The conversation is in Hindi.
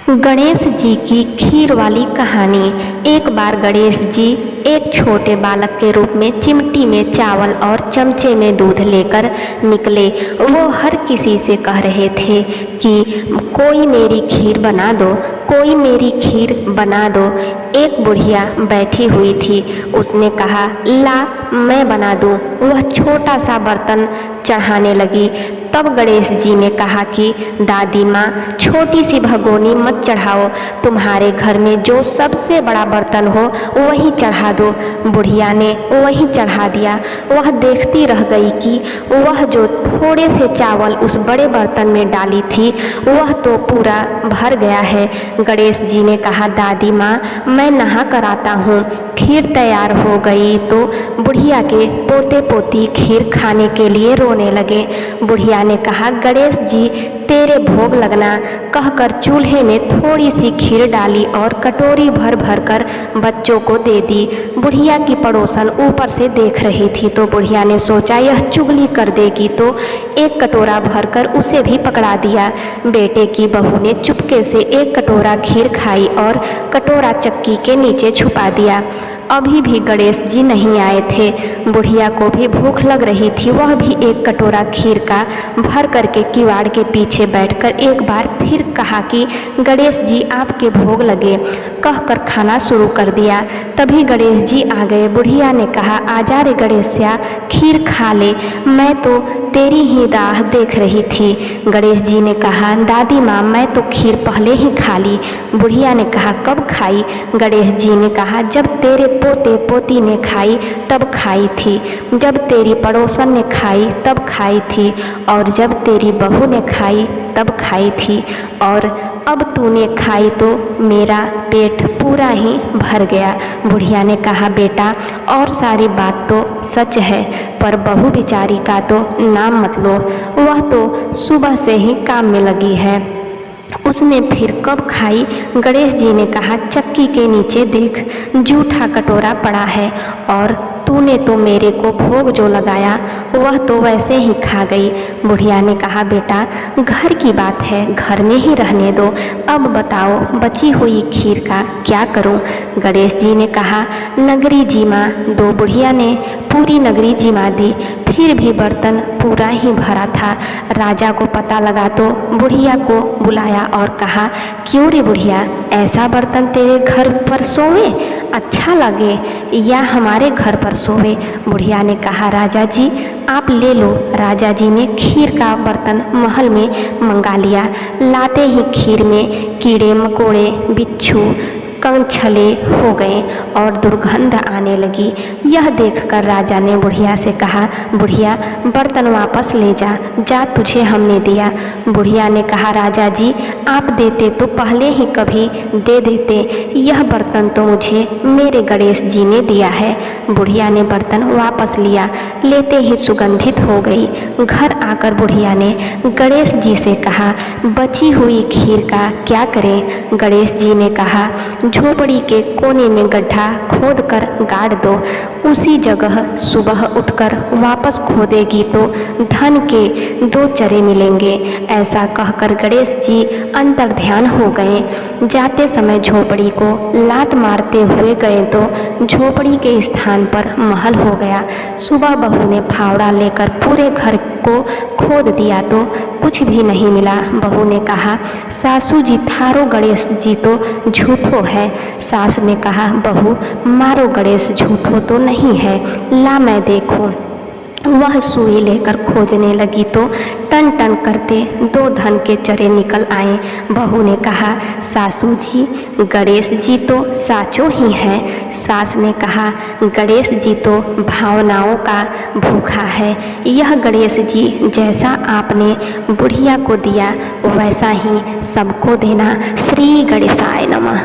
गणेश जी की खीर वाली कहानी। एक बार गणेश जी एक छोटे बालक के रूप में चिमटी में चावल और चमचे में दूध लेकर निकले। वो हर किसी से कह रहे थे कि कोई मेरी खीर बना दो, कोई मेरी खीर बना दो। एक बुढ़िया बैठी हुई थी, उसने कहा, ला मैं बना दूं। वह छोटा सा बर्तन चढ़ाने लगी। तब गणेश जी ने कहा कि दादी माँ, छोटी सी भगोनी मत चढ़ाओ, तुम्हारे घर में जो सबसे बड़ा बर्तन हो वही चढ़ा दो। बुढ़िया ने वही चढ़ा दिया। वह देखती रह गई कि वह जो थोड़े से चावल उस बड़े बर्तन में डाली थी वह तो पूरा भर गया है। गणेश जी ने कहा, दादी माँ, मैं नहा कर आता हूँ। खीर तैयार हो गई तो बुढ़िया के पोते पोती खीर खाने के लिए रोने लगे। बुढ़िया ने कहा, गणेश जी तेरे भोग लगना, कहकर चूल्हे में थोड़ी सी खीर डाली और कटोरी भर भर कर बच्चों को दे दी। बुढ़िया की पड़ोसन ऊपर से देख रही थी तो बुढ़िया ने सोचा यह चुगली कर देगी, तो एक कटोरा भरकर उसे भी पकड़ा दिया। बेटे की बहू ने चुपके से एक कटोरा खीर खाई और कटोरा चक्की के नीचे छुपा दिया। अभी भी गणेश जी नहीं आए थे। बुढ़िया को भी भूख लग रही थी। वह भी एक कटोरा खीर का भर करके किवाड़ के पीछे बैठकर एक बार फिर कहा कि गणेश जी आपके भोग लगे, कहकर खाना शुरू कर दिया। तभी गणेश जी आ गए। बुढ़िया ने कहा, आजा रे गणेशया, खीर खा ले, मैं तो तेरी ही राह देख रही थी। गणेश जी ने कहा, दादी माँ, मैं तो खीर पहले ही खा ली। बुढ़िया ने कहा, कब खाई? गणेश जी ने कहा, जब तेरे पोते पोती ने खाई तब खाई थी, जब तेरी पड़ोसन ने खाई तब खाई थी, और जब तेरी बहू ने खाई तब खाई थी, और अब तूने खाई तो मेरा पेट पूरा ही भर गया। बुढ़िया ने कहा, बेटा, और सारी बात तो सच है, पर बहू बेचारी का तो नाम मत लो, वह तो सुबह से ही काम में लगी है। उसने फिर कब खाई? गणेश जी ने कहा, चक्की के नीचे देख, जूठा कटोरा पड़ा है, और तूने तो मेरे को भोग जो लगाया वह तो वैसे ही खा गई। बुढ़िया ने कहा, बेटा, घर की बात है, घर में ही रहने दो। अब बताओ, बची हुई खीर का क्या करूं? गणेश जी ने कहा, नगरी जिमा दो। बुढ़िया ने पूरी नगरी जिमा दी, फिर भी बर्तन पूरा ही भरा था। राजा को पता लगा तो बुढ़िया को बुलाया और कहा, क्यों रे बुढ़िया, ऐसा बर्तन तेरे घर पर सोवे? अच्छा लगे या हमारे घर पर सोवे? बुढ़िया ने कहा, राजा जी आप ले लो। राजा जी ने खीर का बर्तन महल में मंगा लिया। लाते ही खीर में कीड़े मकोड़े, बिच्छू, कंछले हो गए और दुर्गंध आने लगी। यह देखकर राजा ने बुढ़िया से कहा, बुढ़िया, बर्तन वापस ले जा, जा तुझे हमने दिया। बुढ़िया ने कहा, राजा जी आप देते तो पहले ही कभी दे देते, यह बर्तन तो मुझे मेरे गणेश जी ने दिया है। बुढ़िया ने बर्तन वापस लिया, लेते ही सुगंधित हो गई। घर आकर बुढ़िया ने गणेश जी से कहा, बची हुई खीर का क्या करें? गणेश जी ने कहा, झोपड़ी के कोने में गड्ढा खोद कर गाड़ दो, उसी जगह सुबह उठकर वापस खोदेगी तो धन के 2 चरे मिलेंगे। ऐसा कहकर गणेश जी अंतर्ध्यान हो गए। जाते समय झोपड़ी को लात मारते हुए गए तो झोपड़ी के स्थान पर महल हो गया। सुबह बहू ने फावड़ा लेकर पूरे घर को खोद दिया तो कुछ भी नहीं मिला। बहू ने कहा, सासू जी थारो गणेश जी तो झूठो है। सास ने कहा, बहू मारो गणेश झूठो तो नहीं है, ला मैं देखूं। वह सुई लेकर खोजने लगी तो टन टन करते 2 धन के चरे निकल आए। बहू ने कहा, सासू जी गणेश जी तो साचो ही हैं। सास ने कहा, गणेश जी तो भावनाओं का भूखा है। यह गणेश जी जैसा आपने बुढ़िया को दिया वैसा ही सबको देना। श्री गणेशाय नमः।